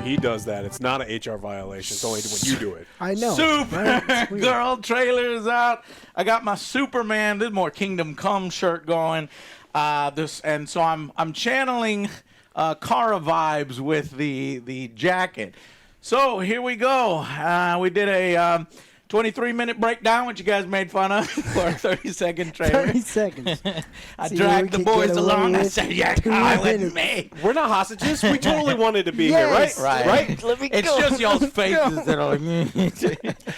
he does that, it's not an HR violation. It's only when you do it. I know. Supergirl trailer is out. I got my Superman, this more Kingdom Come shirt going. And so I'm channeling Kara vibes with the jacket. So here we go. We did a 23-minute breakdown, which you guys made fun of, for a 30-second trailer. 30 seconds. I dragged the boys along. I said, yeah, Kyle and me. We're not hostages. We totally wanted to be here, right? Right. Let me It's go. just y'all's faces that are like,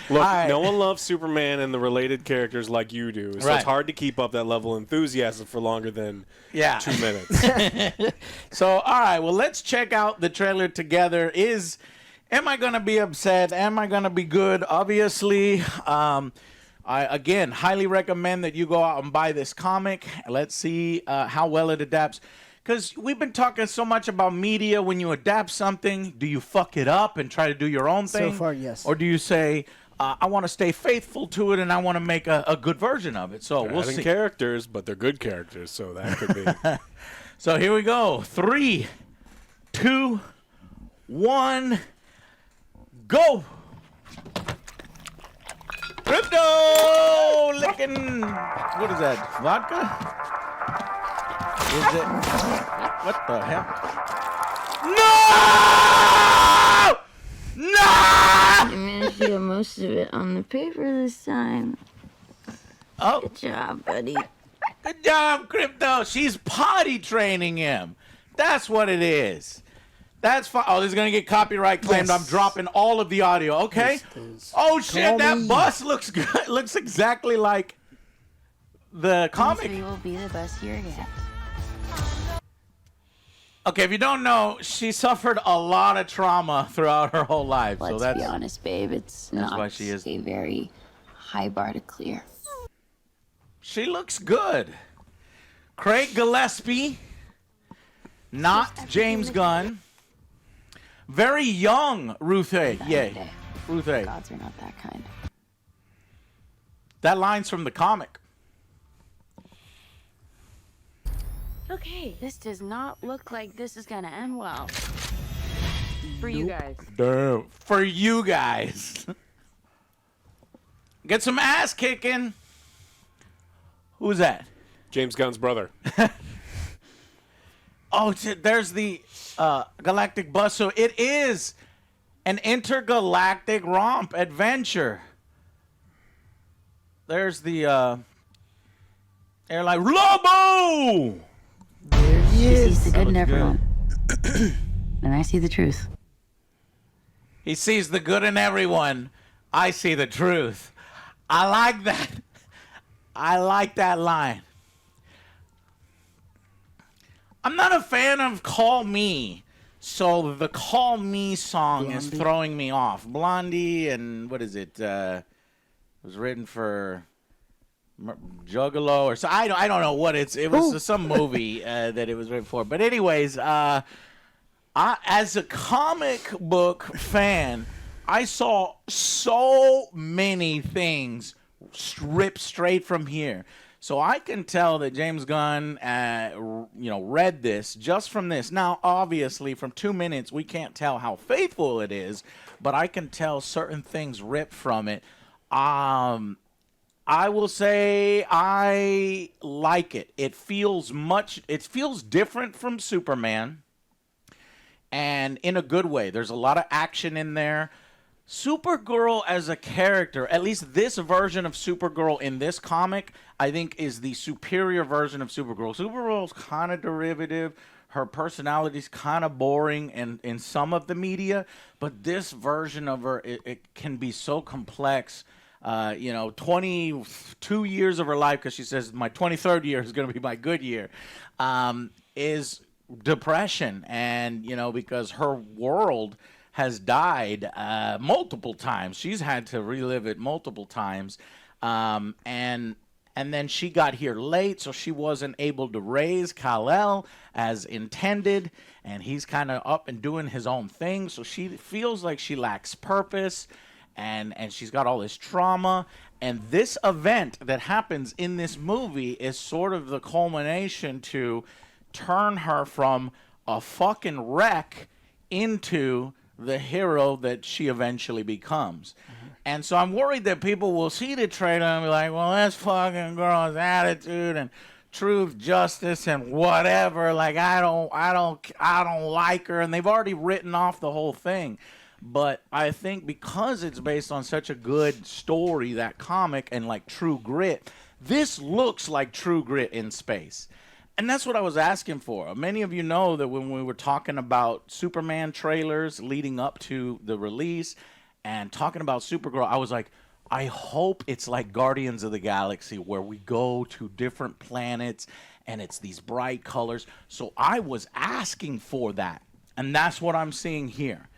Look, right. no one loves Superman and the related characters like you do, so Right. it's hard to keep up that level of enthusiasm for longer than 2 minutes. So, all right, well, let's check out the trailer together. Am I going to be upset? Am I going to be good? Obviously, I, again, highly recommend that you go out and buy this comic. Let's see how well it adapts. Because we've been talking so much about media. When you adapt something, do you fuck it up and try to do your own thing? So far, yes. Or do you say, I want to stay faithful to it and I want to make a good version of it? So we'll Adding see. characters, but they're good characters, so that could be. So here we go. 3, 2, 1... Go! Crypto! Licking. What is that? Vodka? Is it? What the hell? No! No! I managed to get most of it on the paper this time. Oh, Good job, buddy. good job, Crypto. She's potty training him. That's what it is. That's fine. Oh, this is going to get copyright claimed. Yes. I'm dropping all of the audio. Okay. Oh, shit. Call That me. bus looks good. Looks exactly like the comic. You will be the best year yet. Okay, if you don't know, she suffered a lot of trauma throughout her whole life. Let's so that's be honest, babe. It's not why she is- a very high bar to clear. She looks good. Craig Gillespie, not James Gunn. Very young Ruthye. Yay. Ruthye. Gods are not that kind. That line's from the comic. Okay, this does not look like this is gonna end well. For you guys. Damn. For you guys. Get some ass kicking. Who's that? James Gunn's brother. Oh, there's the galactic bus. So it is an intergalactic romp adventure. There's the airline Lobo. There he He sees is. the good in looks good. everyone. And I see the truth. He sees the good in everyone. I see the truth. I like that. I like that line. I'm not a fan of Call Me, so the Call Me song is Blondie. throwing me off. Blondie and what is it? It was written for Juggalo or so. I don't know what it was. Some movie that it was written for. But anyways, as a comic book fan, I saw so many things ripped straight from here. So I can tell that James Gunn, read this just from this. Now, obviously, from 2 minutes, we can't tell how faithful it is, but I can tell certain things ripped from it. I will say I like it. It feels different from Superman, and in a good way. There's a lot of action in there. Supergirl as a character, at least this version of Supergirl in this comic, I think is the superior version of Supergirl. Supergirl's kind of derivative. Her personality's kind of boring in some of the media, but this version of her, it can be so complex. 22 years of her life, because she says my 23rd year is going to be my good year, is depression. And, because her world has died multiple times. She's had to relive it multiple times. And then she got here late, so she wasn't able to raise Kal-El as intended. And he's kind of up and doing his own thing. So she feels like she lacks purpose. And she's got all this trauma. And this event that happens in this movie is sort of the culmination to turn her from a fucking wreck into the hero that she eventually becomes. And so I'm worried that people will see the trailer and be like, well, that's fucking girl's attitude and truth, justice, and whatever. Like, I don't like her. And they've already written off the whole thing. But I think because it's based on such a good story, that comic, and like True Grit, this looks like True Grit in space. And that's what I was asking for. Many of you know that when we were talking about Superman trailers leading up to the release and talking about Supergirl, I was like, I hope it's like Guardians of the Galaxy where we go to different planets and it's these bright colors. So I was asking for that. And that's what I'm seeing here.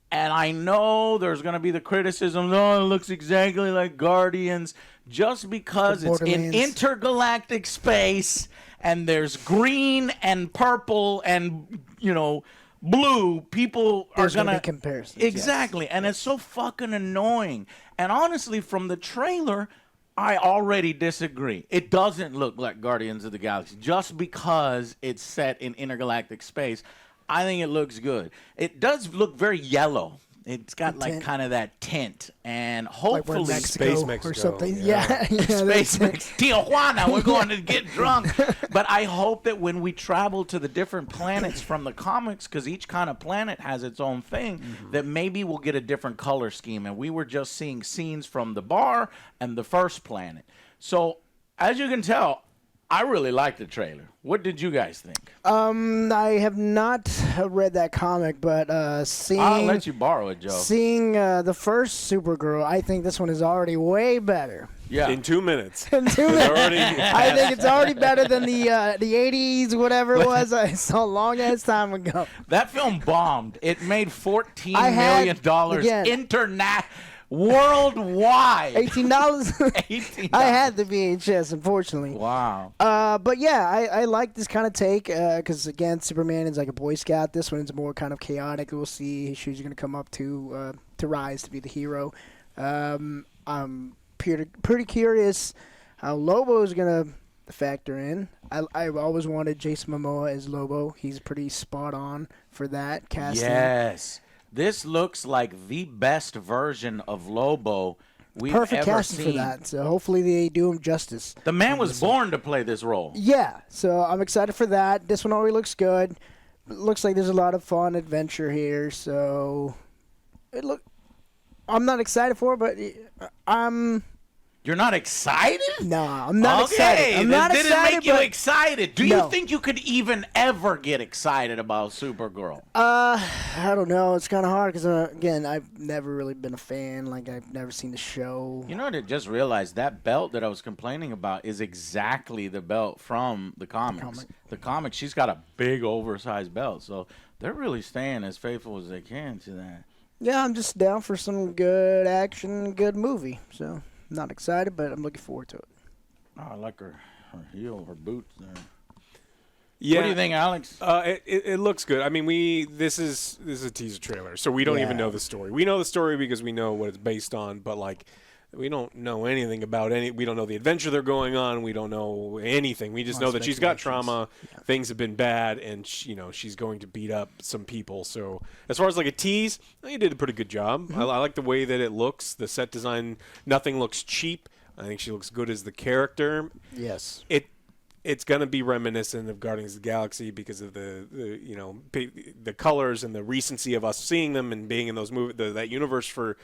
And I know there's going to be the criticism, no, it looks exactly like Guardians, just because it's in intergalactic space and there's green and purple and, you know, blue. People are going to be comparisons. Exactly. Yes. And it's so fucking annoying. And honestly, from the trailer, I already disagree. It doesn't look like Guardians of the Galaxy just because it's set in intergalactic space. I think it looks good. It does look very yellow. It's got like kind of that tint, and hopefully like Space Mexico or something. Yeah. Space Mexico. Tijuana, we're going to get drunk. But I hope that when we travel to the different planets from the comics, because each kind of planet has its own thing, that maybe we'll get a different color scheme. And we were just seeing scenes from the bar and the first planet. So as you can tell, I really liked the trailer. What did you guys think? I have not read that comic, but seeing... I'll let you borrow it, Joe. Seeing the first Supergirl, I think this one is already way better. Yeah. In 2 minutes. In 2 minutes. I think it's already better than the 80s, whatever it was I saw a long-ass time ago. That film bombed. It made $14 million worldwide. $18. $18. I had the VHS, unfortunately. Wow. But yeah, I like this kind of take because again, Superman is like a Boy Scout. This one is more kind of chaotic. We'll see she's going to come up to rise to be the hero. I'm pretty curious how Lobo is going to factor in. I've always wanted Jason Momoa as Lobo. He's pretty spot on for that casting. Yes. This looks like the best version of Lobo we've Perfect ever casting seen. for that. So hopefully they do him justice. The man was born to play this role. Yeah, so I'm excited for that. This one already looks good. It looks like there's a lot of fun adventure here. So I'm not excited for it, but I'm. You're not excited? No, I'm not excited. I'm not didn't excited, make you excited. Do No. you think you could even ever get excited about Supergirl? I don't know. It's kind of hard because again, I've never really been a fan. Like I've never seen the show. You know what? I just realized that belt that I was complaining about is exactly the belt from the comics. The comic, she's got a big oversized belt, so they're really staying as faithful as they can to that. Yeah, I'm just down for some good action, good movie. So. Not excited, but I'm looking forward to it. Oh, I like her heel, her boots there. Yeah. What do you think, Alex? It looks good. I mean, this is a teaser trailer, so we don't even know the story. We know the story because we know what it's based on, but like we don't know anything about we don't know the adventure they're going on. We don't know anything. We just know that she's got trauma. Yeah. Things have been bad, and she's going to beat up some people. So as far as like a tease, you did a pretty good job. Mm-hmm. I like the way that it looks. The set design, nothing looks cheap. I think she looks good as the character. Yes. It's going to be reminiscent of Guardians of the Galaxy because of the colors and the recency of us seeing them and being in those that universe for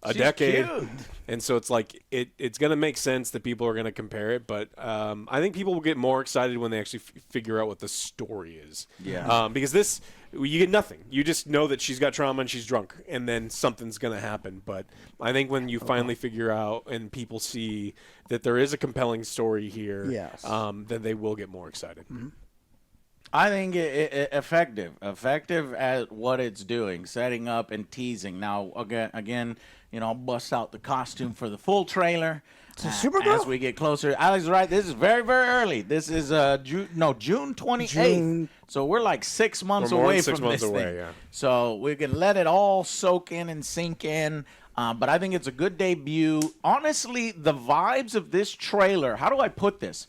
a decade. Cute. And so it's like it's going to make sense that people are going to compare it, but I think people will get more excited when they actually figure out what the story is. Yeah. Because you get nothing. You just know that she's got trauma and she's drunk, and then something's going to happen. But I think when you finally figure out and people see that there is a compelling story here, yes. Then they will get more excited. Mm-hmm. I think it effective at what it's doing, setting up and teasing. Now, again, I'll bust out the costume for the full trailer. Supergirl? As we get closer. Alex is right. This is very, very early. This is June 28th. So we're like 6 months away from this thing. Yeah. So we can let it all soak in and sink in. But I think it's a good debut. Honestly, the vibes of this trailer, how do I put this?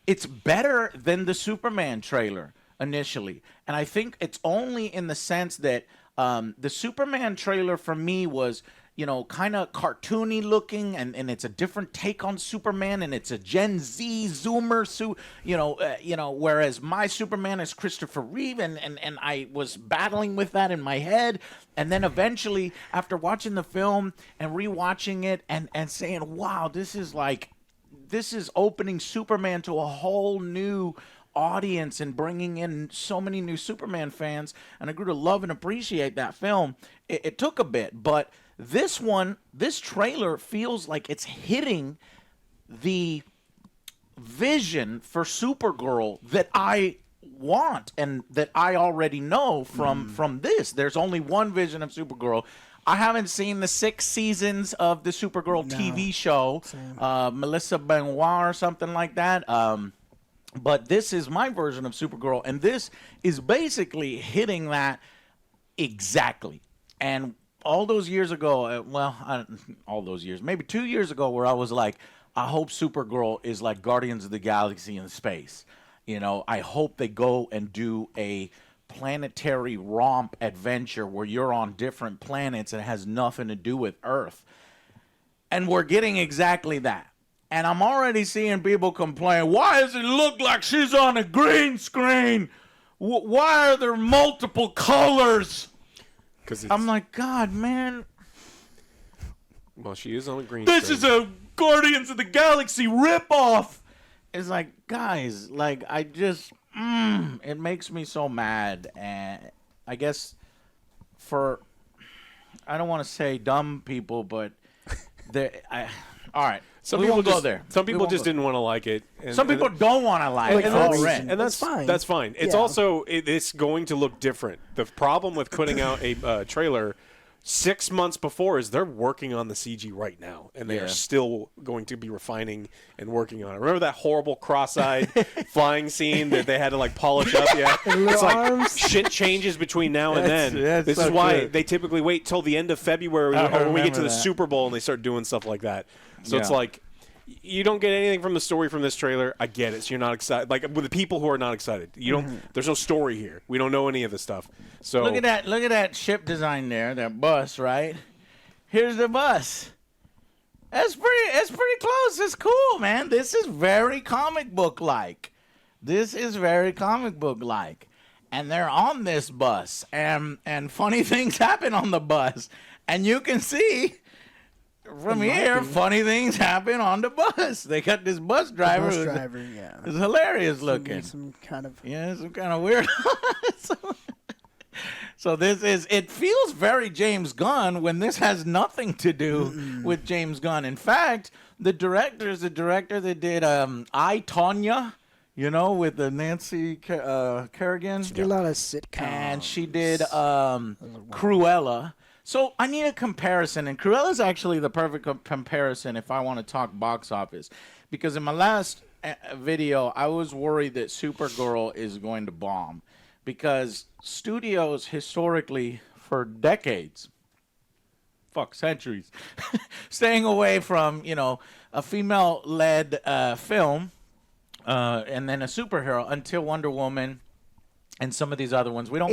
It's better than the Superman trailer initially. And I think it's only in the sense that The Superman trailer for me was, you know, kind of cartoony looking, and it's a different take on Superman, and it's a Gen Z Zoomer, whereas my Superman is Christopher Reeve, and I was battling with that in my head, and then eventually, after watching the film and rewatching it, and saying, wow, this is opening Superman to a whole new audience and bringing in so many new Superman fans, and I grew to love and appreciate that film. It took a bit, but this trailer feels like it's hitting the vision for Supergirl that I want and that I already know from this. There's only one vision of Supergirl. I haven't seen the 6 seasons of the Supergirl TV show, Melissa Benoit or something like that. But this is my version of Supergirl, and this is basically hitting that exactly. And all those years ago, all those years, maybe 2 years ago, where I was like, I hope Supergirl is like Guardians of the Galaxy in space. You know, I hope they go and do a planetary romp adventure where you're on different planets and it has nothing to do with Earth. And we're getting exactly that. And I'm already seeing people complain, why does it look like she's on a green screen? Why are there multiple colors? I'm like, God, man. Well, she is on a green This screen. is a Guardians of the Galaxy ripoff. It's like, guys, like, I just, it makes me so mad. And I guess I don't want to say dumb people, but all right. Some we people won't just go there. Some people just didn't want to like it. Some people don't want to like it. And that's fine. That's fine. It's also it's going to look different. The problem with putting out a trailer 6 months before is they're working on the CG right now, and they are still going to be refining and working on it. Remember that horrible cross-eyed flying scene that they had to like polish up? Yeah, it's like shit changes between now and then. This is why they typically wait till the end of February or when we get to the Super Bowl and they start doing stuff like that. So it's like, you don't get anything from the story from this trailer. I get it. So you're not excited. Like with the people who are not excited, you don't. There's no story here. We don't know any of this stuff. So look at that ship design there, that bus, right? Here's the bus. It's pretty close. It's cool, man. This is very comic book like. And they're on this bus, and funny things happen on the bus, and you can see. From here, funny things happen on the bus. They got this bus driver. It's hilarious looking. Some kind of weird. So this is. It feels very James Gunn when this has nothing to do with James Gunn. In fact, the director is the director that did I, Tonya, you know, with the Nancy Kerrigan. She did a lot of sitcoms. And she did Cruella. So I need a comparison, and Cruella is actually the perfect comparison if I want to talk box office. Because in my last video, I was worried that Supergirl is going to bomb. Because studios historically, for decades, centuries, staying away from, you know, a female-led film and then a superhero until Wonder Woman and some of these other ones. We don't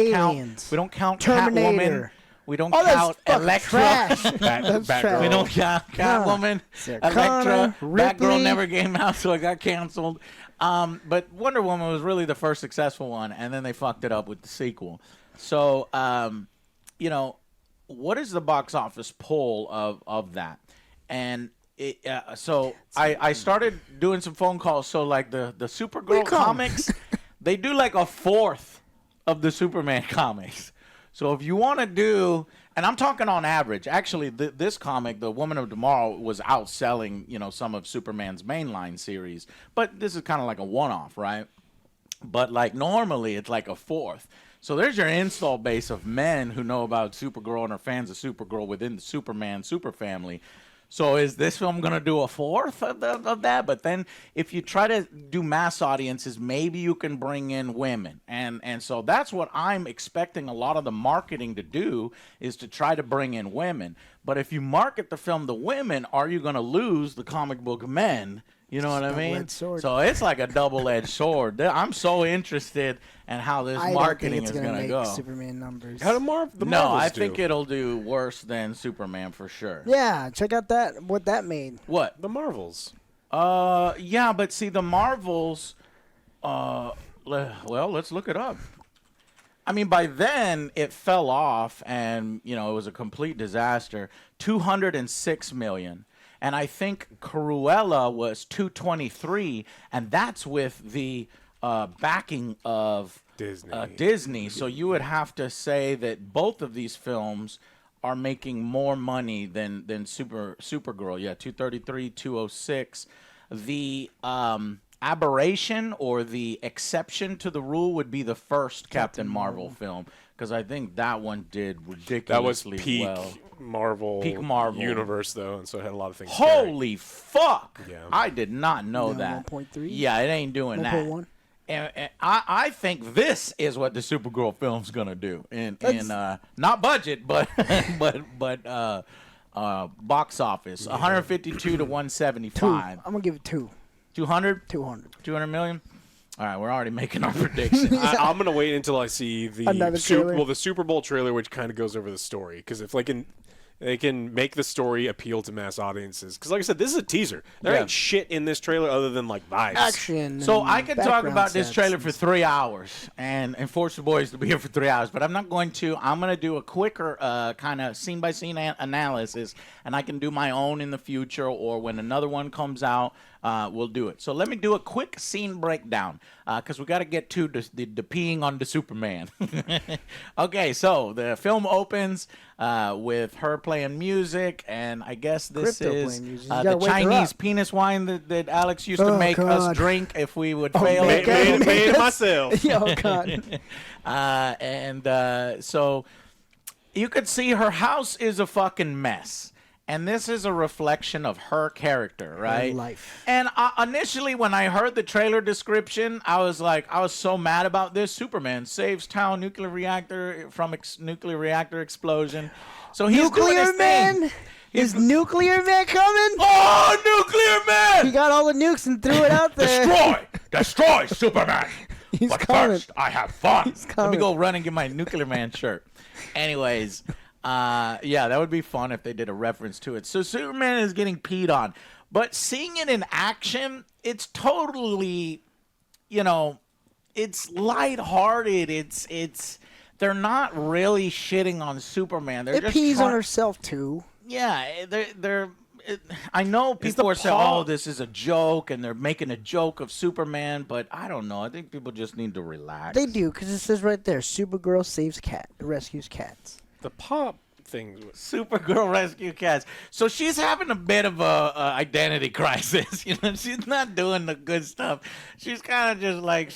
count Terminator. Catwoman. We don't count Elektra. Batgirl. We don't count Catwoman. Elektra. Batgirl never came out, so it got canceled. But Wonder Woman was really the first successful one, and then they fucked it up with the sequel. So, you know, what is the box office pull of that? And so I started doing some phone calls. So, like the Supergirl comics, they do like a fourth of the Superman comics. So if you want to do, and I'm talking on average, actually this comic, The Woman of Tomorrow, was outselling, you know, some of Superman's mainline series. But this is kind of like a one-off, right? But like normally it's like a fourth. So there's your install base of men who know about Supergirl and are fans of Supergirl within the Superman super family. So is this film going to do a fourth of that? But then if you try to do mass audiences, maybe you can bring in women. And so that's what I'm expecting a lot of the marketing to do, is to try to bring in women. But if you market the film to women, are you going to lose the comic book men You know what I mean? Double-edged sword. So it's like a double-edged sword. I'm so interested in how this marketing is going to go. Superman numbers. How do the No, Marvels I do? think it'll do worse than Superman for sure. Yeah, check out what that made. What? The Marvels. Yeah, but see, the Marvels, well, let's look it up. I mean, by then, it fell off, and, it was a complete disaster. 206 million. And I think Cruella was 223, and that's with the backing of Disney. So you would have to say that both of these films are making more money than Supergirl. Yeah, 233, 206. The aberration or the exception to the rule would be the first Captain Marvel film, because I think that one did ridiculously well. Peak Marvel universe, though, and so it had a lot of things. Holy fuck! Yeah. I did not know that. 1.3? Yeah, it ain't doing 1.1? that. And I think this is what the Supergirl film's gonna do in not budget, but box office. 152 to 175. I'm gonna give it 2. 200? 200 million? All right, we're already making our predictions. I'm gonna wait until I see Another trailer? the Super Bowl trailer, which kind of goes over the story. Because if they can make the story appeal to mass audiences. Because like I said, this is a teaser. There ain't shit in this trailer other than like vibes. Action. So and I could talk background about this sets trailer and for 3 hours and force the boys to be here for 3 hours, but I'm not going to. I'm going to do a quicker kind of scene-by-scene analysis, and I can do my own in the future, or when another one comes out, we'll do it. So let me do a quick scene breakdown, because we got to get to the peeing on the Superman. Okay, so the film opens with her playing music, and I guess this Krypto is playing music. You the gotta wake her Chinese up. penis wine that Alex used to make us God. drink if we would fail man. it. Made it myself. Oh God. So you could see her house is a fucking mess. And this is a reflection of her character, right? life. And initially, when I heard the trailer description, I was so mad about this. Superman saves town nuclear reactor from nuclear reactor explosion. So he's doing Nuclear his Man? thing. Is Nuclear Man coming? Oh, Nuclear Man! He got all the nukes and threw it out there. Destroy Superman! He's but coming. first, I have fun. Let me coming. go run and get my Nuclear Man shirt. Anyways, yeah, that would be fun if they did a reference to it. So Superman is getting peed on. But seeing it in action, it's totally, it's lighthearted. It's they're not really shitting on Superman. They're It just pees on herself too. Yeah, I know people are saying, "Oh, this is a joke," and they're making a joke of Superman, but I don't know. I think people just need to relax. They do, because it says right there, Supergirl saves rescues cats. The pop things. Supergirl rescue cats. So she's having a bit of a identity crisis. She's not doing the good stuff. She's kind of just like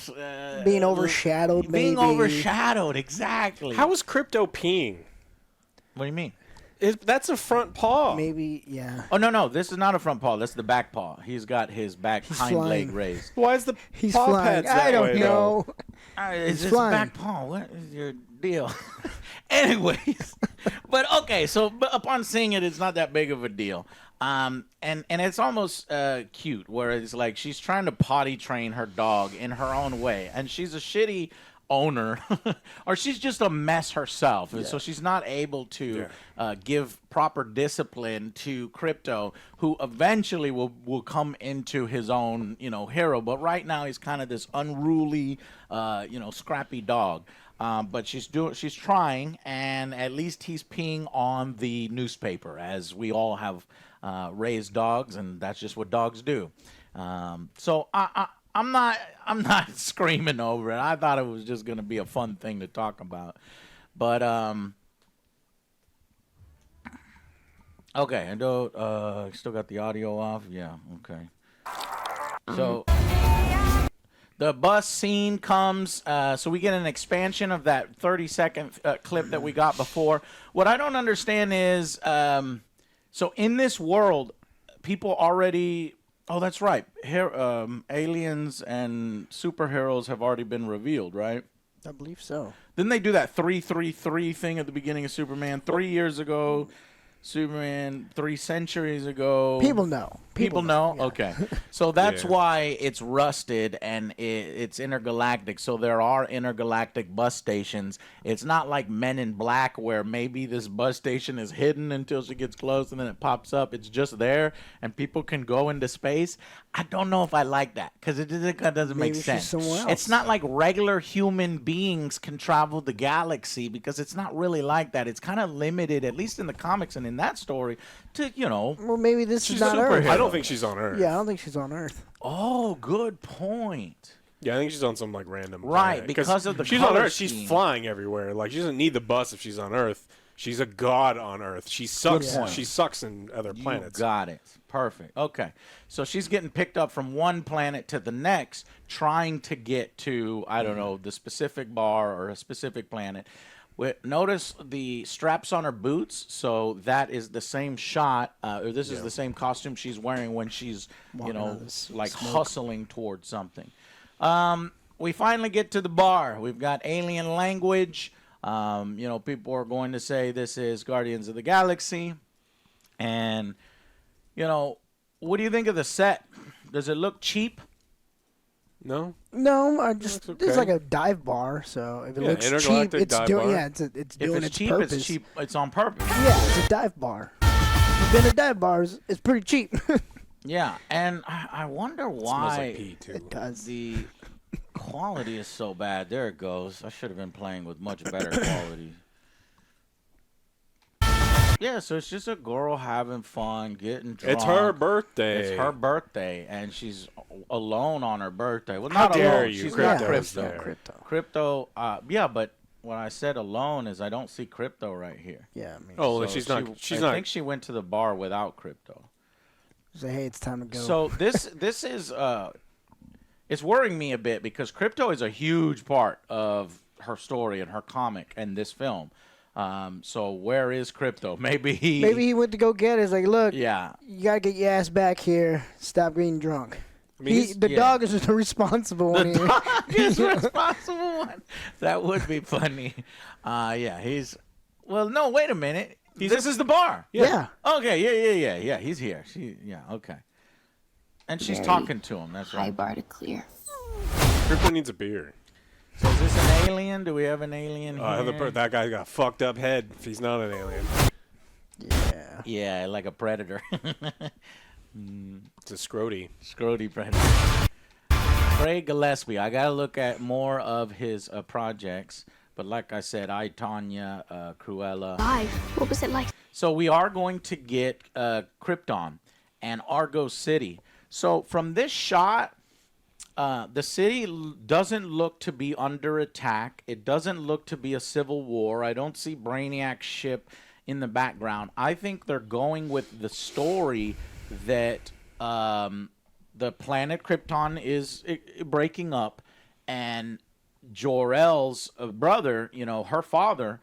Being overshadowed, maybe. Being overshadowed, exactly. How is Krypto peeing? What do you mean? That's a front paw. Maybe, yeah. Oh no, this is not a front paw. That's the back paw. He's got his hind flying. leg raised. Why is the He's paw flying. pads that I don't way, know. It's He's his flying. back paw. What is your deal? Anyways, but okay. So upon seeing it, it's not that big of a deal. And it's almost cute, where it's like she's trying to potty train her dog in her own way, and she's a shitty owner, or she's just a mess herself, and so she's not able to give proper discipline to Krypto, who eventually will come into his own hero. But right now he's kind of this unruly scrappy dog. But she's trying, and at least he's peeing on the newspaper, as we all have raised dogs, and that's just what dogs do. So I'm not screaming over it. I thought it was just gonna be a fun thing to talk about, but okay. I don't still got the audio off. Yeah, okay. So the bus scene comes, so we get an expansion of that 30-second clip that we got before. What I don't understand is, so in this world, people already. Oh, that's right. Here, aliens and superheroes have already been revealed, right? I believe so. Didn't they do that 333 thing at the beginning of Superman 3 years ago? Superman 3 centuries ago. People know. People know? Yeah. Okay. So that's Yeah. why it's rusted and it's intergalactic. So there are intergalactic bus stations. It's not like Men in Black where maybe this bus station is hidden until she gets close and then it pops up. It's just there and people can go into space. I don't know if I like that because it doesn't make Maybe she's sense. somewhere else. It's not like regular human beings can travel the galaxy because it's not really like that. It's kind of limited, at least in the comics and in that story, to, Well, maybe this is not superhero. Earth. I don't think she's on Earth. Yeah, I don't think she's on Earth. Oh, good point. Yeah, I think she's on some like random Right, planet. because of the she's on color Earth. She's scheme. flying everywhere. Like she doesn't need the bus if she's on Earth. She's a god on Earth. She sucks. point. She sucks in other planets. You got it. Perfect. Okay. So she's getting picked up from one planet to the next, trying to get to, I don't know, the specific bar or a specific planet. Notice the straps on her boots. So that is the same shot, or this is the same costume she's wearing when she's, Walking out of this like smoke. hustling towards something. We finally get to the bar. We've got alien language. People are going to say this is Guardians of the Galaxy. And, what do you think of the set? Does it look cheap? No. No, I just Looks it's okay. like a dive bar, so if it Yeah, looks cheap, intergalactic it's dive doing bar. yeah, it's If doing it's its cheap, purpose. it's cheap. It's on purpose. Yeah, it's a dive bar. But then a dive bar is pretty cheap. Yeah, and I wonder Smells why like pee too. It does. the quality is so bad. There it goes. I should have been playing with much better quality. Yeah, so it's just a girl having fun, getting drunk. It's her birthday. It's her birthday, and she's alone on her birthday. Well, How not dare alone. you. She's Crypto's got Krypto. there. Crypto. Crypto, yeah, but when I said alone is I don't see Crypto right here. Yeah, I mean, Oh, then So she's not. She's I not. think she went to the bar without Crypto. say, hey, it's time to go. So this is it's worrying me a bit because Crypto is a huge part of her story and her comic and this film. So where is Crypto? Maybe maybe he went to go get it. He's like, look, yeah. you gotta get your ass back here. Stop getting drunk. I mean, he's- The yeah. dog is the responsible one here. He's the responsible one. That would be funny. Yeah, he's. Well, no, wait a minute. This is the bar. Yeah. Okay. Yeah. He's here. Okay. And she's Very talking to him. That's High right. bar to clear. Crypto needs a beer. So is this an alien? Do we have an alien here? That guy's got a fucked up head. If he's not an alien, Yeah. Yeah, like a predator. it's a scrody. Scrody predator. Craig Gillespie. I gotta look at more of his projects. But like I said, I, Tanya, Cruella. Live. What was it like? So we are going to get Krypton and Argo City. So from this shot, the city doesn't look to be under attack. It doesn't look to be a civil war. I don't see Brainiac's ship in the background. I think they're going with the story that the planet Krypton is breaking up, and Jor-El's brother, her father,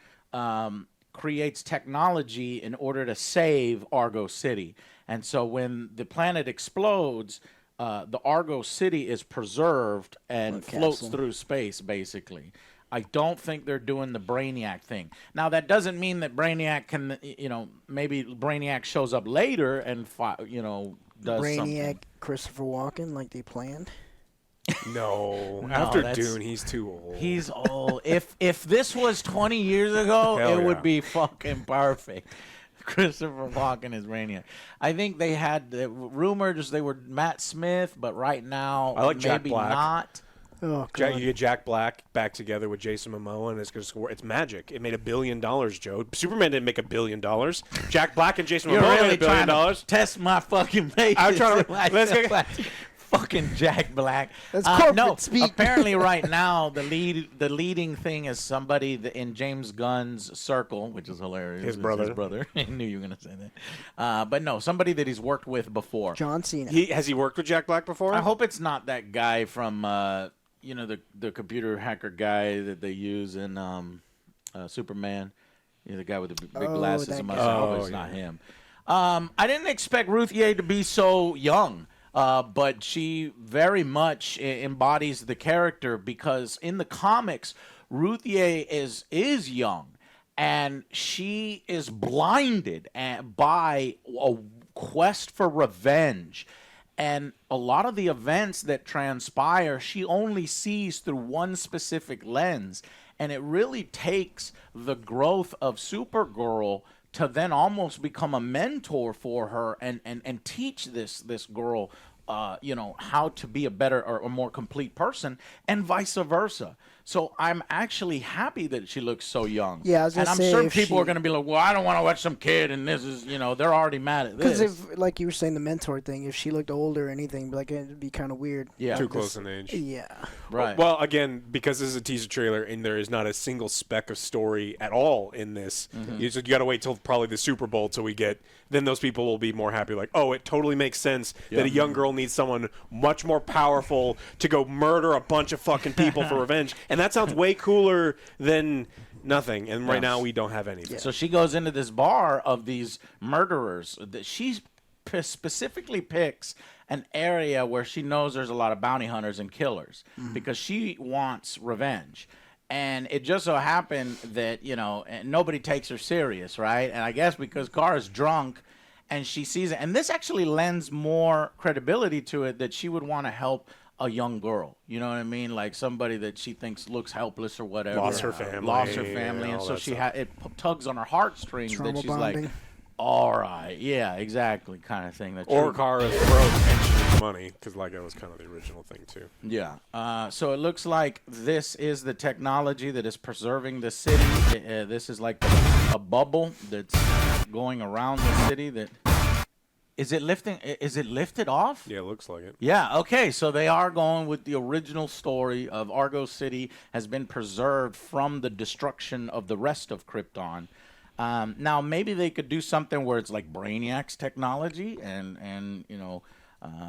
creates technology in order to save Argo City. And so when the planet explodes, the Argo City is preserved and floats capsule. through space, basically. I don't think they're doing the Brainiac thing. Now, that doesn't mean that Brainiac can, maybe Brainiac shows up later and, does Brainiac, something. Christopher Walken, like they planned. No, No, after that's- Dune, he's too old. He's old. If this was 20 years ago, Hell it would yeah. be fucking perfect. Christopher Walken is Brainiac. I think they had the rumors they were Matt Smith, but right now I like Jack maybe Black. not. Oh, You God. get Jack Black back together with Jason Momoa, and it's going to score. It's magic. It made $1 billion, Joe. Superman didn't make $1 billion. Jack Black and Jason You're Momoa really made $1 billion. trying to test my fucking patience. I'm trying to- let's get- fucking Jack Black. That's corporate no, speak. apparently right now the leading thing is somebody in James Gunn's circle, which is hilarious. His It's brother. His brother. I knew you were gonna say that. But no, somebody that he's worked with before. John Cena. Has he worked with Jack Black before? I hope it's not that guy from the computer hacker guy that they use in Superman. The guy with the big Oh, glasses that and guy. mustache. I hope it's yeah. not him. I didn't expect Ruthye to be so young, but she very much embodies the character because in the comics, Ruthye is young. and she is blinded by a quest for revenge. And a lot of the events that transpire, she only sees through one specific lens. And it really takes the growth of Supergirl to then almost become a mentor for her and teach this girl, how to be a better or a more complete person, and vice versa. So I'm actually happy that she looks so young. Yeah, I was gonna and say, I'm sure if people she- are going to be like, well, I don't want to watch some kid, and this is, they're already mad at this. Because if, like you were saying, the mentor thing, if she looked older or anything, like it'd be kind of weird. Yeah. Too close in age. Yeah. Right. Well, again, because this is a teaser trailer and there is not a single speck of story at all in this, you got to wait till probably the Super Bowl till we get. Then those people will be more happy. Like, oh, it totally makes sense that a young girl needs someone much more powerful to go murder a bunch of fucking people for revenge, and that sounds way cooler than nothing. And right now we don't have anything. So she goes into this bar of these murderers. She specifically picks an area where she knows there's a lot of bounty hunters and killers because she wants revenge. And it just so happened that, and nobody takes her serious, right? And I guess because Kara's drunk and she sees it. And this actually lends more credibility to it that she would want to help a young girl. You know what I mean? Like somebody that she thinks looks helpless or whatever. Lost her family. Lost her family. and And all so that she stuff. it tugs on her heartstrings Trauma that she's bonding. like, all right, yeah, exactly, kind of thing. That Or you- Kara's broke and she needs money, because like that was kind of the original thing too. Yeah. So it looks like this is the technology that is preserving the city. This is like a bubble that's going around the city. That is it lifting? Is it lifted off? Yeah, it looks like it. Yeah, okay, so they are going with the original story of Argo City has been preserved from the destruction of the rest of Krypton. Now, maybe they could do something where it's like Brainiac's technology, and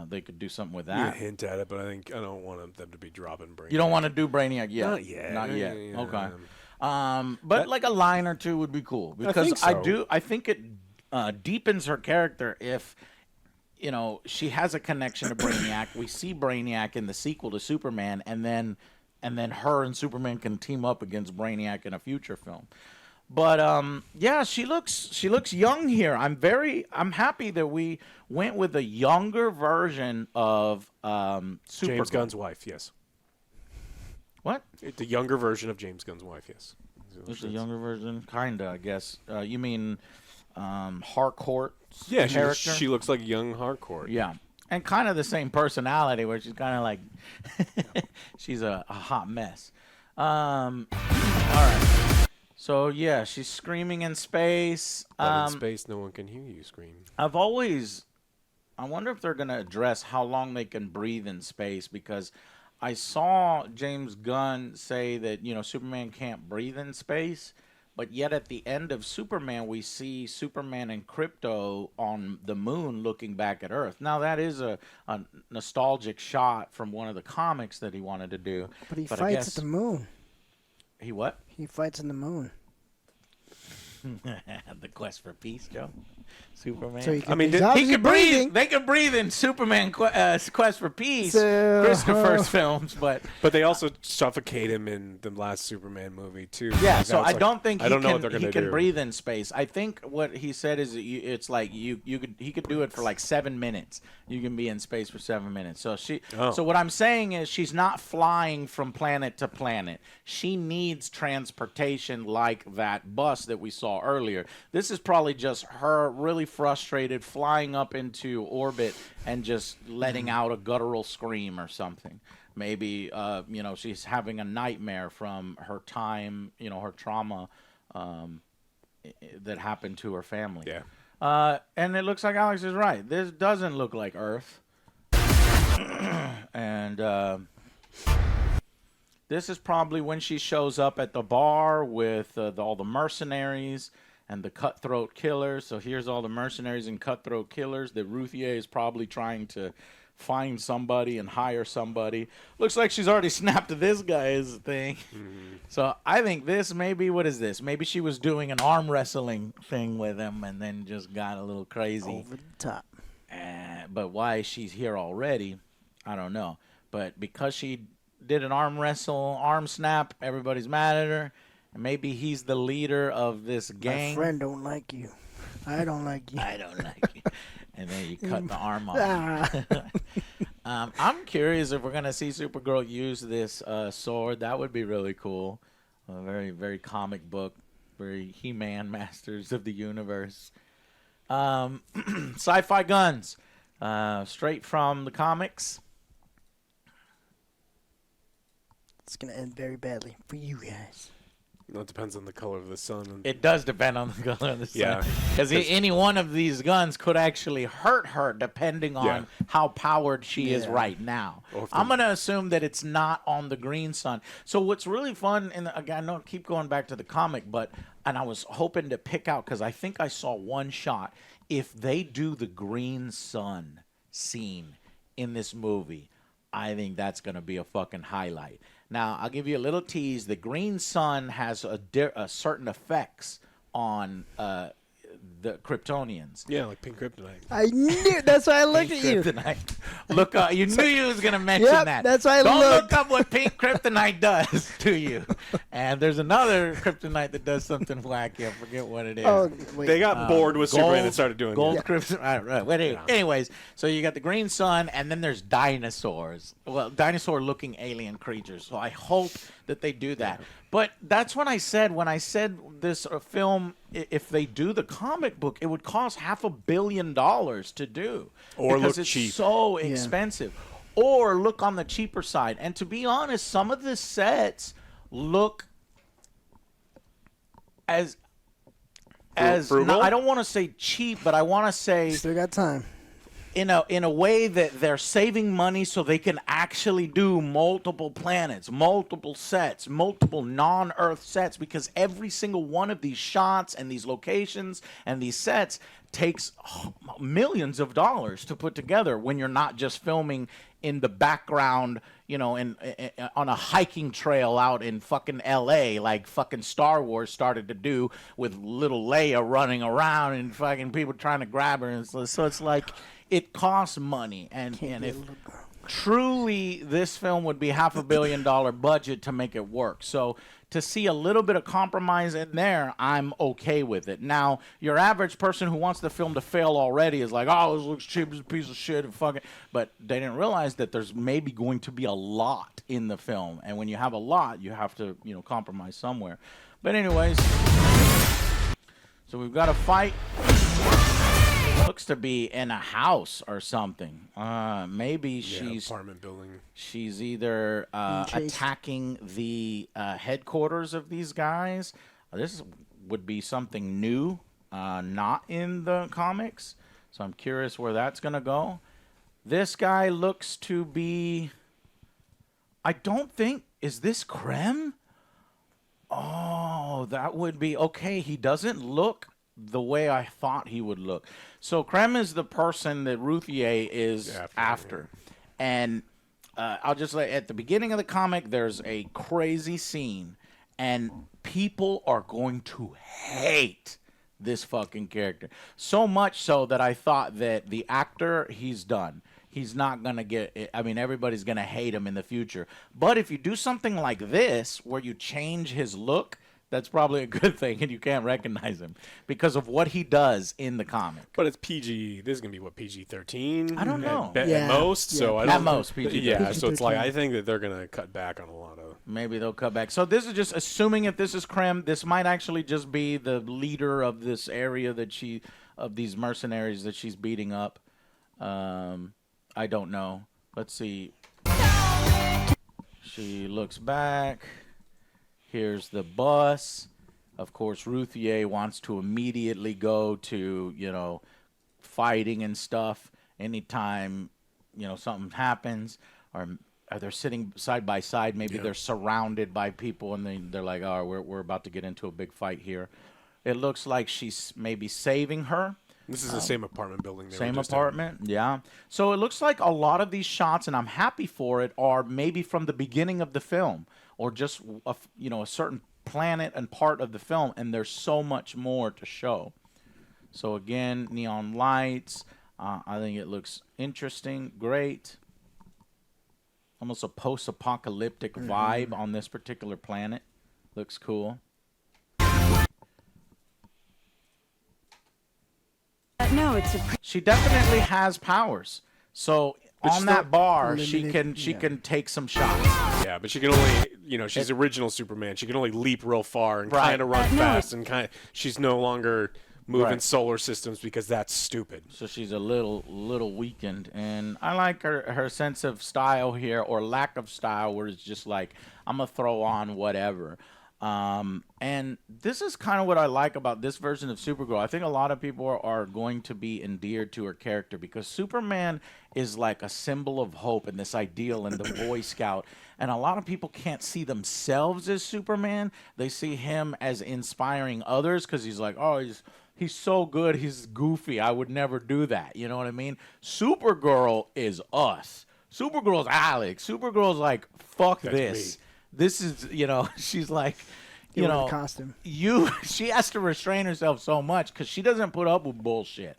they could do something with You that. hint at it, but I don't want them to be dropping brain. You don't want to do Brainiac yet? Not yet. Not yet. Yeah. Okay. But like a line or two would be cool, because think so. I think it deepens her character if she has a connection to Brainiac. We see Brainiac in the sequel to Superman, and then her and Superman can team up against Brainiac in a future film. But yeah, she looks young here. I'm happy that we went with a younger version of Supergirl. James Gunn's wife, yes. What? The younger version of James Gunn's wife, yes. It's a younger version, kinda, I guess. You mean Harcourt's Yeah, character? she looks like young Harcourt. Yeah, and kind of the same personality, where she's kind of like she's a hot mess. All right. So yeah, she's screaming in space. But in space, no one can hear you scream. I wonder if they're gonna address how long they can breathe in space, because I saw James Gunn say that Superman can't breathe in space, but yet at the end of Superman we see Superman and Krypto on the moon looking back at Earth. Now that is a nostalgic shot from one of the comics that he wanted to do. But he I fights guess- at the moon. He what? He fights in the moon. The quest for peace, Joe. Superman. So I mean, he's he He obviously could breathe. breathing. They could breathe in Superman Quest for Peace, So- Christopher's films, but But they also suffocate him in the last Superman movie too. yeah. Like, So that's I like- don't think I don't know what they're he gonna can do. breathe in space. I think what he said is that it's like he could do it for like 7 minutes. You can be in space for 7 minutes. So so what I'm saying is she's not flying from planet to planet. She needs transportation like that bus that we saw earlier. This is probably just her really frustrated, flying up into orbit and just letting out a guttural scream or something. Maybe she's having a nightmare from her time, her trauma that happened to her family. Yeah. And it looks like Alex is right. This doesn't look like Earth. And this is probably when she shows up at the bar with all the mercenaries and the cutthroat killers. So here's all the mercenaries and cutthroat killers that Ruthye is probably trying to find somebody and hire somebody. Looks like she's already snapped this guy's thing. So I think this maybe, what is this? Maybe she was doing an arm wrestling thing with him and then just got a little crazy. Over the top. But why she's here already, I don't know. But because she did an arm wrestle, arm snap, everybody's mad at her. And maybe he's the leader of this gang. My friend don't like you. I don't like you. I don't like you. And then you cut the arm off. Ah. I'm curious if we're going to see Supergirl use this sword. That would be really cool. Very, very comic book. Very He-Man, Masters of the Universe. Sci-fi guns. Straight from the comics. It's going to end very badly for you guys. No, it depends on the color of the sun. It does depend on the color of the sun. Yeah. Because any one of these guns could actually hurt her depending on how powered she is right now. I'm going to assume that it's not on the green sun. So what's really fun, and again, I don't keep going back to the comic, and I was hoping to pick out, because I think I saw one shot, if they do the green sun scene in this movie, I think that's going to be a fucking highlight. Now, I'll give you a little tease. The green sun has a certain effects on the Kryptonians. Yeah, like pink kryptonite. I knew. That's why I looked at you. Kryptonite. Look, you knew you was gonna mention that. That's why I Don't looked. look up what pink kryptonite does to you. And there's another kryptonite that does something wacky. I forget what it is. Oh, wait. They got bored with Superman and started doing gold it. kryptonite. Right. But anyways, so you got the green sun, and then there's dinosaurs. Well, dinosaur-looking alien creatures. So I hope that they do that. But that's when I said this film, if they do the comic book, it would cost $500 million to do. Or because look it's cheap. so expensive. Or look on the cheaper side. And to be honest, some of the sets look as frugal? I don't want to say cheap, but I want to say Still got time. in a way that they're saving money so they can actually do multiple planets, multiple sets, multiple non-Earth sets, because every single one of these shots and these locations and these sets takes millions of dollars to put together when you're not just filming in the background, you know, on a hiking trail out in fucking L.A. like fucking Star Wars started to do with little Leia running around and fucking people trying to grab her. And so it's like it costs money. And if truly this film would be $500 million budget to make it work. So to see a little bit of compromise in there, I'm okay with it. Now, your average person who wants the film to fail already is like, oh, this looks cheap as a piece of shit and fucking. But they didn't realize that there's maybe going to be a lot in the film. And when you have a lot, you have to, you know, compromise somewhere. But anyways, so we've got a fight. Looks to be in a house or something. Maybe she's apartment building. She's either attacking the headquarters of these guys. This would be something new, not in the comics. So I'm curious where that's gonna go. This guy looks to be. I don't think, is this Krem? Oh, that would be okay. He doesn't look the way I thought he would look. So Krem is the person that Ruthye is after. And I'll just let, at the beginning of the comic, there's a crazy scene, and people are going to hate this fucking character. So much so that I thought that the actor, he's done. He's not going to get, I mean, everybody's going to hate him in the future. But if you do something like this, where you change his look, that's probably a good thing, and you can't recognize him because of what he does in the comic. But it's PG. This is gonna be what, PG-13? I don't know. At most. Yeah. So I don't. At most, PG-13. Yeah. So it's like I think that they're gonna cut back on a lot of. Maybe they'll cut back. So this is just assuming if this is Krem, this might actually just be the leader of this area that of these mercenaries that she's beating up. I don't know. Let's see. She looks back. Here's the bus. Of course, Ruthye wants to immediately go to, you know, fighting and stuff. Anytime, you know, something happens, or they're sitting side by side. Maybe they're surrounded by people, and they're like, "Oh, we're about to get into a big fight here." It looks like she's maybe saving her. This is the same apartment building. Same apartment, yeah. So it looks like a lot of these shots, and I'm happy for it, are maybe from the beginning of the film, or just a certain planet and part of the film, and there's so much more to show. So again, neon lights. I think it looks interesting, great. Almost a post-apocalyptic vibe on this particular planet. Looks cool. She definitely has powers. So on she's that not bar, limited, she can take some shots. Yeah, but she can only, she's original Superman. She can only leap real far and Right. kind of run No. fast, and she's no longer moving Right. solar systems because that's stupid. So she's a little weakened, and I like her sense of style here, or lack of style, where it's just like, I'm gonna throw on whatever. And this is kind of what I like about this version of Supergirl. I think a lot of people are going to be endeared to her character because Superman is like a symbol of hope and this ideal and the Boy Scout. And a lot of people can't see themselves as Superman. They see him as inspiring others because he's like, oh, he's so good, he's goofy. I would never do that. You know what I mean? Supergirl is us. Supergirl's Alex. Supergirl's like, fuck That's this. me. This is, she's like, You know, costume. she has to restrain herself so much because she doesn't put up with bullshit.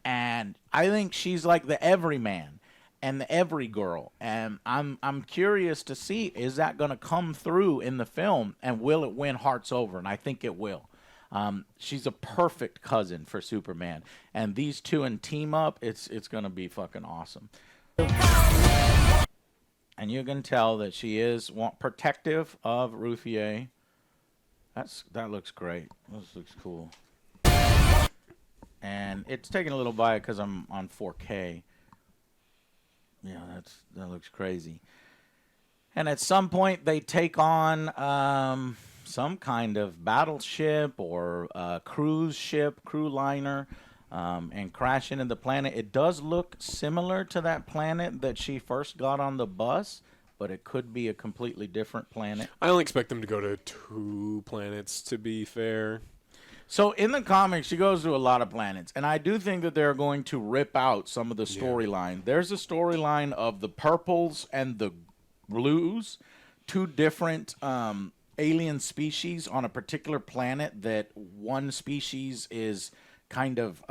And I think she's like the everyman and the every girl. And I'm curious to see, is that going to come through in the film, and will it win hearts over? And I think it will. She's a perfect cousin for Superman, and these two in team up, it's going to be fucking awesome. And you can tell that she is protective of Ruthye. That looks great. This looks cool. And it's taking a little bite because I'm on 4K. Yeah, that looks crazy. And at some point they take on some kind of battleship or cruise ship, crew liner, and crash into the planet. It does look similar to that planet that she first got on the bus, but it could be a completely different planet. I only expect them to go to 2 planets, to be fair. So in the comics, she goes to a lot of planets, and I do think that they're going to rip out some of the storyline. There's a storyline of the purples and the blues, 2 different alien species on a particular planet that one species is kind of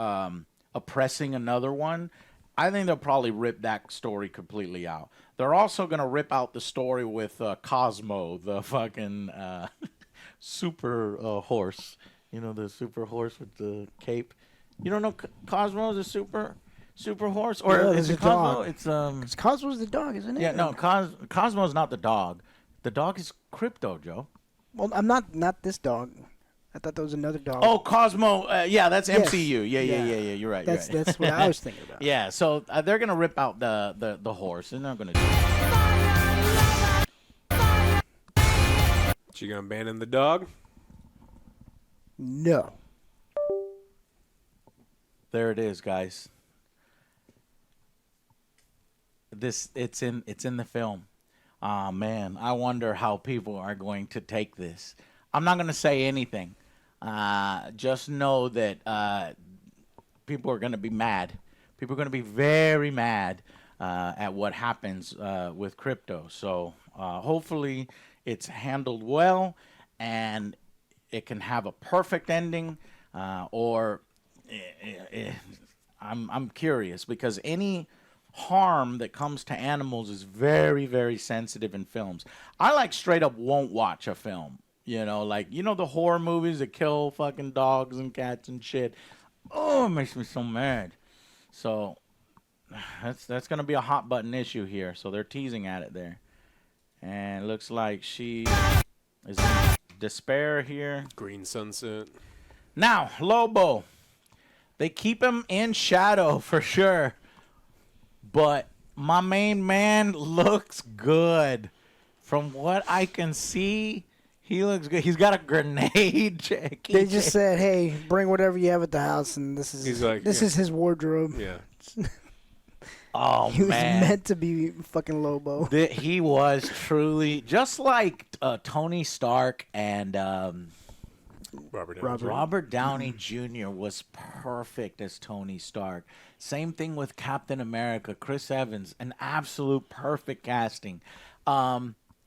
oppressing another one. I think they'll probably rip that story completely out. They're also going to rip out the story with Cosmo, the fucking super horse. You know, the super horse with the cape. You don't know Cosmo is a super horse? Or Yeah, is there's it a Cosmo? dog. It's Cosmo's the dog, isn't it? yeah, no, Cosmo's not the dog. The dog is Krypto, Joe. Well, I'm not this dog. I thought that was another dog. Oh, Cosmo. Yeah, that's Yes. MCU. Yeah. Yeah. You're right. that's you're right. that's what I was thinking about. Yeah, so they're gonna rip out the horse, and they're gonna do it. She gonna abandon the dog? No. There it is, guys. It's in the film. Man, I wonder how people are going to take this. I'm not gonna say anything. Just know that people are gonna be mad. People are gonna be very mad at what happens with Krypto. So hopefully it's handled well, and it can have a perfect ending, or I'm curious because any harm that comes to animals is very, very sensitive in films. I like straight up won't watch a film. You know, like, the horror movies that kill fucking dogs and cats and shit. Oh, it makes me so mad. So that's going to be a hot button issue here. So they're teasing at it there. And it looks like she is in despair here. Green sunset. Now, Lobo. They keep him in shadow for sure. But my main man looks good. From what I can see, he looks good. He's got a grenade. They just said, "Hey, bring whatever you have at the house," and this is is his wardrobe. Yeah. Oh, He was man. meant to be fucking Lobo. He was truly just like Tony Stark and Robert Downey Jr. was perfect as Tony Stark. Same thing with Captain America, Chris Evans, an absolute perfect casting.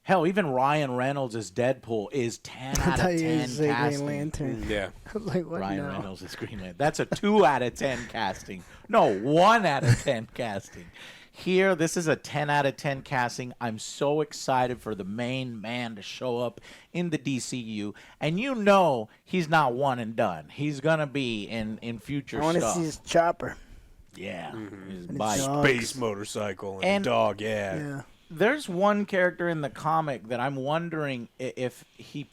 Hell, even Ryan Reynolds as Deadpool is 10 out of 10 Green casting. Lantern. Yeah. I was like, what? Ryan No. Reynolds as Green Lantern. That's a 2 out of 10 casting. No, 1 out of 10 casting. Here, this is a 10 out of 10 casting. I'm so excited for the main man to show up in the DCU. And he's not one and done. He's going to be in future I want to stuff. see his chopper. Yeah. His And bike. it's dogs. Space motorcycle and, And- a dog. Yeah. Yeah. There's one character in the comic that I'm wondering if he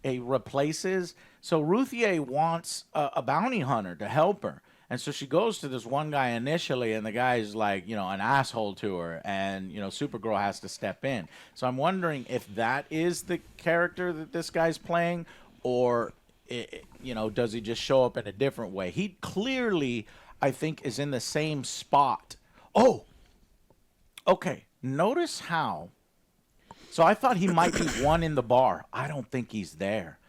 replaces. So Ruthye wants a bounty hunter to help her. And so she goes to this one guy initially, and the guy's like, an asshole to her, and, Supergirl has to step in. So I'm wondering if that is the character that this guy's playing, or, does he just show up in a different way? He clearly, I think, is in the same spot. Oh, okay. Notice how. So I thought he might be one in the bar. I don't think he's there.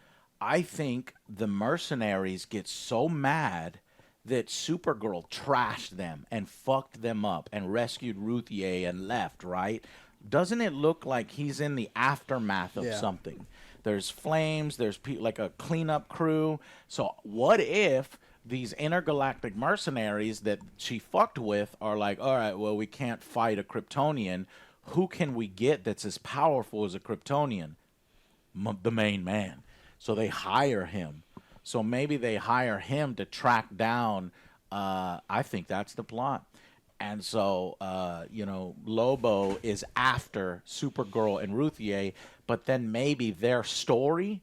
I think the mercenaries get so mad that Supergirl trashed them and fucked them up and rescued Ruthye and left, right? Doesn't it look like he's in the aftermath of something? There's flames, there's like a cleanup crew. So what if these intergalactic mercenaries that she fucked with are like, all right, well, we can't fight a Kryptonian. Who can we get that's as powerful as a Kryptonian? The main man. So they hire him. So maybe they hire him to track down, I think that's the plot. And so, Lobo is after Supergirl and Ruthye, but then maybe their story,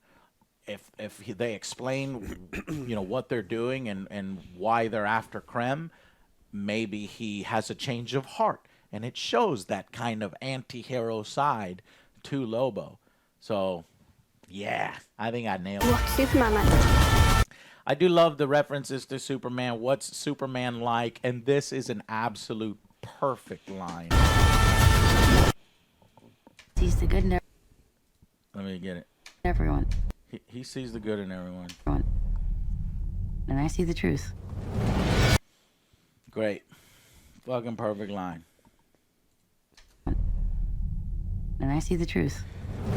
if they explain, what they're doing and why they're after Krem, maybe he has a change of heart. And it shows that kind of anti-hero side to Lobo. So, yeah, I think I nailed it. What's Superman like? I do love the references to Superman. What's Superman like? And this is an absolute perfect line. Sees the good in Let me get it. everyone. He sees the good in everyone. And I see the truth. Great. Fucking perfect line. And I see the truth.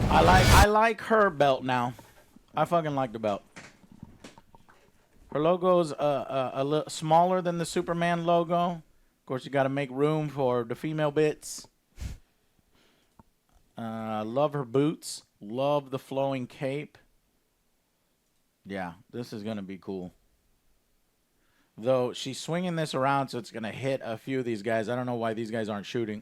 I like her belt now. I fucking like the belt. Her logo's a little smaller than the Superman logo. Of course, you got to make room for the female bits. Love her boots. Love the flowing cape. Yeah, this is going to be cool. Though she's swinging this around, so it's going to hit a few of these guys. I don't know why these guys aren't shooting.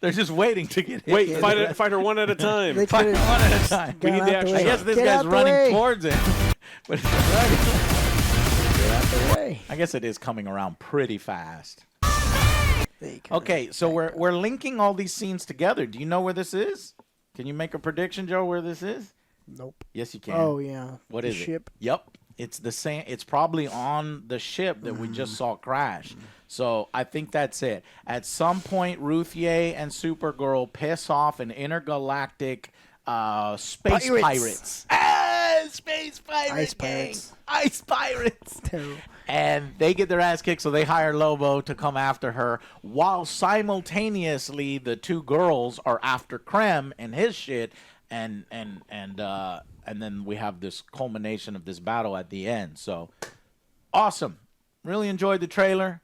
They're just waiting to get hit. Wait, fight her one at a time. They Fight could've one at a time. We need the action. I guess this Get guy's out the running way. towards it. But Get out the way. I guess it is coming around pretty fast. They kinda- Okay, so we're linking all these scenes together. Do you know where this is? Can you make a prediction, Joe, where this is? Nope. Yes, you can. Oh yeah. What The is ship. it? Yep. It's the same. It's probably on the ship that we just saw crash. So I think that's it. At some point, Ruthye and Supergirl piss off an intergalactic space pirates. Space pirate Ice gang. pirates. Ice pirates. Terrible. And they get their ass kicked, so they hire Lobo to come after her, while simultaneously the two girls are after Krem and his shit, and then we have this culmination of this battle at the end. So awesome. Really enjoyed the trailer.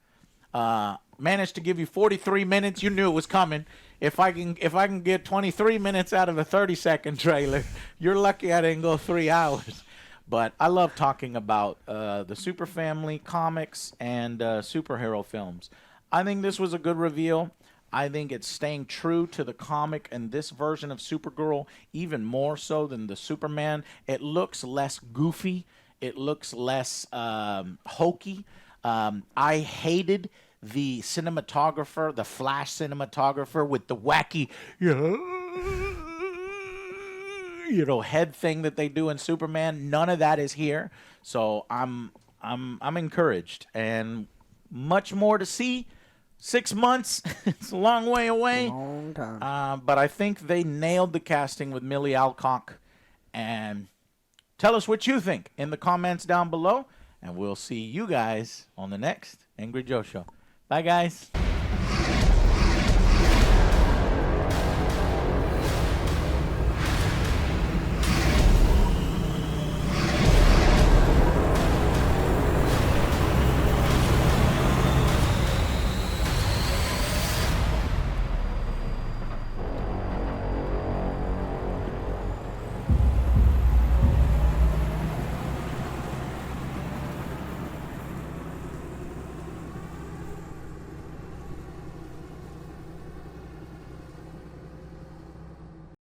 Managed to give you 43 minutes. You knew it was coming. If I can get 23 minutes out of a 30-second trailer, you're lucky I didn't go 3 hours. But I love talking about the Super Family comics and superhero films. I think this was a good reveal. I think it's staying true to the comic and this version of Supergirl even more so than the Superman. It looks less goofy. It looks less hokey. I hated the cinematographer, the Flash cinematographer with the wacky, head thing that they do in Superman. None of that is here. So I'm encouraged, and much more to see. 6 months, it's a long way away. Long time. But I think they nailed the casting with Millie Alcock. And tell us what you think in the comments down below. And we'll see you guys on the next Angry Joe Show. Bye, guys.